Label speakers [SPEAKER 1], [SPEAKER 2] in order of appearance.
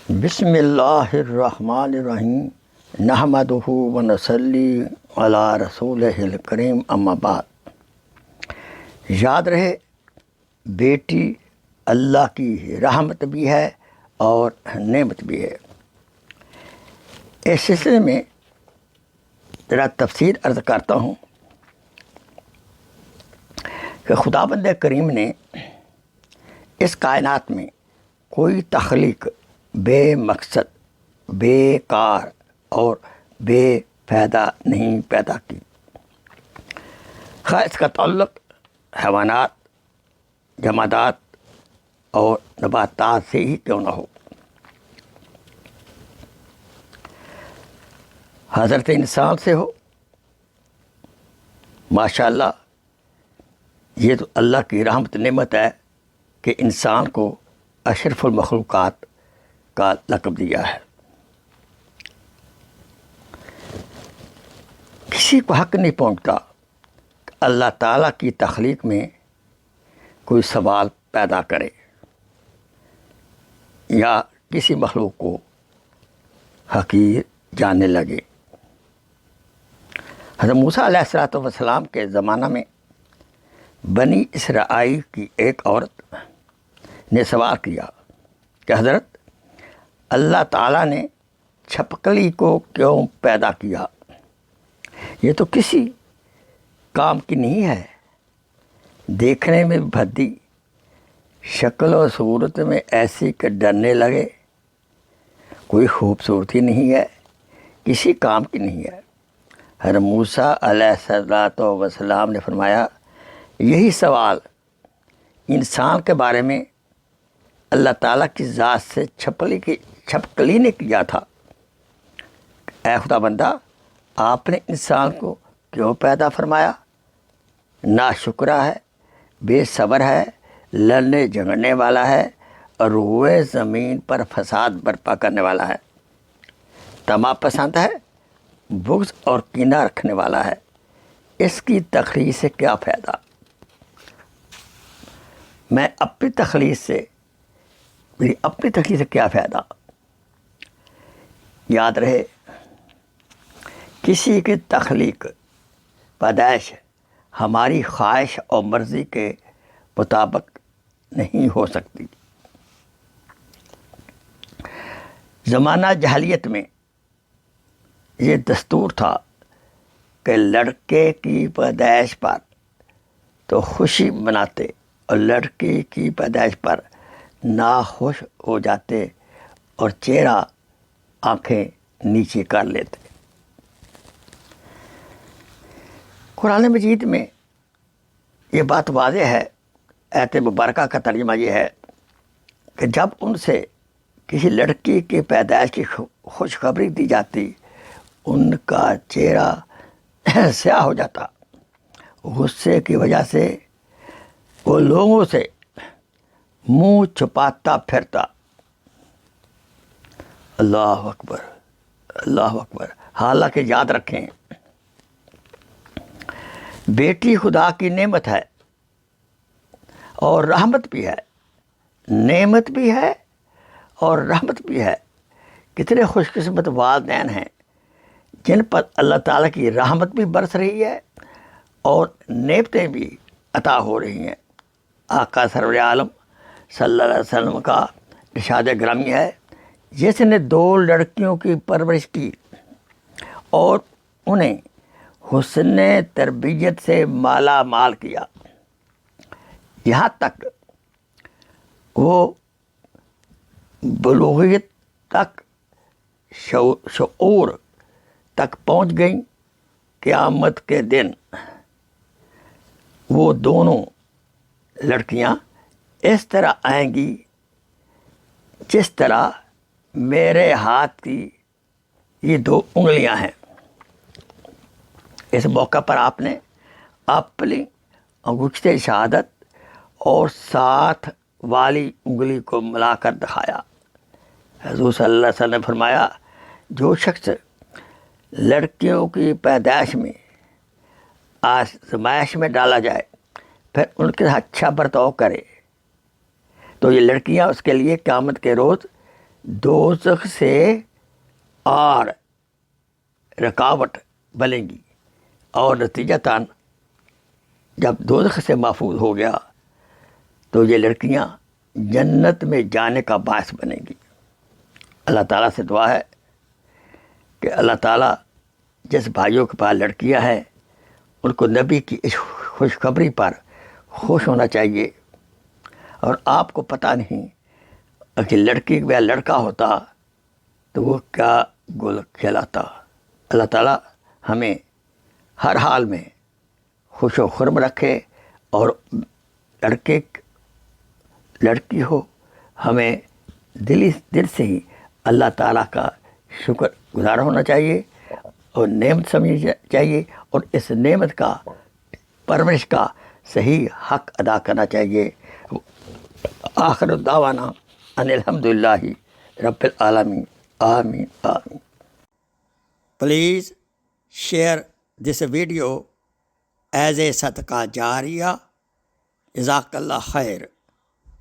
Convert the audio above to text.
[SPEAKER 1] بسم اللہ الرحمن الرحیم نحمدہ ونصلی علی رسولہ الکریم اما بعد۔ یاد رہے بیٹی اللہ کی رحمت بھی ہے اور نعمت بھی ہے۔ اس سلسلے میں ذرا تفصیل عرض کرتا ہوں کہ خداوند کریم نے اس کائنات میں کوئی تخلیق بے مقصد، بے کار اور بے فائدہ نہیں پیدا کی، خواہ اس کا تعلق حیوانات، جمادات اور نباتات سے ہی کیوں نہ ہو۔ حضرت انسان سے ہو، ماشاءاللہ یہ تو اللہ کی رحمت نعمت ہے کہ انسان کو اشرف المخلوقات کا لقب دیا ہے۔ کسی کو حق نہیں پہنچتا کہ اللہ تعالیٰ کی تخلیق میں کوئی سوال پیدا کرے یا کسی مخلوق کو حقیر جاننے لگے۔ حضرت موسیٰ علیہ السلام کے زمانہ میں بنی اسرائیل کی ایک عورت نے سوال کیا کہ حضرت اللہ تعالیٰ نے چھپکلی کو کیوں پیدا کیا؟ یہ تو کسی کام کی نہیں ہے، دیکھنے میں بھدی، شکل و صورت میں ایسی کہ ڈرنے لگے، کوئی خوبصورتی نہیں ہے، کسی کام کی نہیں ہے۔ حضرت موسیٰ علیہ السلام نے فرمایا یہی سوال انسان کے بارے میں اللہ تعالیٰ کی ذات سے چھپکلی نے کیا تھا۔ اے خدا بندہ، آپ نے انسان کو کیوں پیدا فرمایا؟ ناشکرا ہے، بے صبر ہے، لڑنے جھگڑنے والا ہے اور روئے زمین پر فساد برپا کرنے والا ہے، طمع پسند ہے، بغض اور کینہ رکھنے والا ہے۔ اس کی تخلیق سے کیا فائدہ؟ میری اپنی تخلیق سے کیا فائدہ؟ یاد رہے کسی کی تخلیق، پیدائش ہماری خواہش اور مرضی کے مطابق نہیں ہو سکتی۔ زمانہ جاہلیت میں یہ دستور تھا کہ لڑکے کی پیدائش پر تو خوشی مناتے اور لڑکی کی پیدائش پر ناخوش ہو جاتے اور چہرہ آنکھیں نیچے کر لیتے۔ قرآن مجید میں یہ بات واضح ہے، آیت مبارکہ کا ترجمہ یہ ہے کہ جب ان سے کسی لڑکی کی پیدائش کی خوشخبری دی جاتی، ان کا چہرہ سیاہ ہو جاتا، غصے کی وجہ سے وہ لوگوں سے منہ چھپاتا پھرتا۔ اللہ اکبر، اللہ اکبر۔ حالانکہ یاد رکھیں بیٹی خدا کی نعمت ہے اور رحمت بھی ہے، نعمت بھی ہے اور رحمت بھی ہے۔ کتنے خوش قسمت والدین ہیں جن پر اللہ تعالیٰ کی رحمت بھی برس رہی ہے اور نعمتیں بھی عطا ہو رہی ہیں۔ آقا سرور عالم صلی اللہ علیہ وسلم کا ارشاد گرامی ہے، جس نے 2 لڑکیوں کی پرورش کی اور انہیں حسن تربیت سے مالا مال کیا، یہاں تک وہ بلوغیت تک، شعور تک پہنچ گئیں، قیامت کے دن وہ دونوں لڑکیاں اس طرح آئیں گی جس طرح میرے ہاتھ کی یہ 2 انگلیاں ہیں۔ اس موقع پر آپ نے اپنی انگشت شہادت اور ساتھ والی انگلی کو ملا کر دکھایا۔ حضور صلی اللہ علیہ وسلم نے فرمایا جو شخص لڑکیوں کی پیدائش میں آزمائش میں ڈالا جائے پھر ان کے ساتھ اچھا برتاؤ کرے تو یہ لڑکیاں اس کے لیے قیامت کے روز دوزخ سے اور رکاوٹ بنے گی، اور نتیجتاً جب دوزخ سے محفوظ ہو گیا تو یہ لڑکیاں جنت میں جانے کا باعث بنے گی۔ اللہ تعالیٰ سے دعا ہے کہ اللہ تعالیٰ جس بھائیوں کے پاس لڑکیاں ہیں ان کو نبی کی اس خوشخبری پر خوش ہونا چاہیے، اور آپ کو پتہ نہیں کہ لڑکی یا لڑکا ہوتا تو وہ کیا گل کھلاتا۔ اللہ تعالیٰ ہمیں ہر حال میں خوش و خرم رکھے، اور لڑکی ہو ہمیں دل سے ہی اللہ تعالیٰ کا شکر گزار ہونا چاہیے، اور نعمت سمجھنی چاہیے، اور اس نعمت کا پرورش کا صحیح حق ادا کرنا چاہیے۔ آخر دعوانا ان الحمدللہ رب العالمین، آمین آمین۔ Please share this video as a صدقہ جاریہ۔ جزاک اللہ خیر۔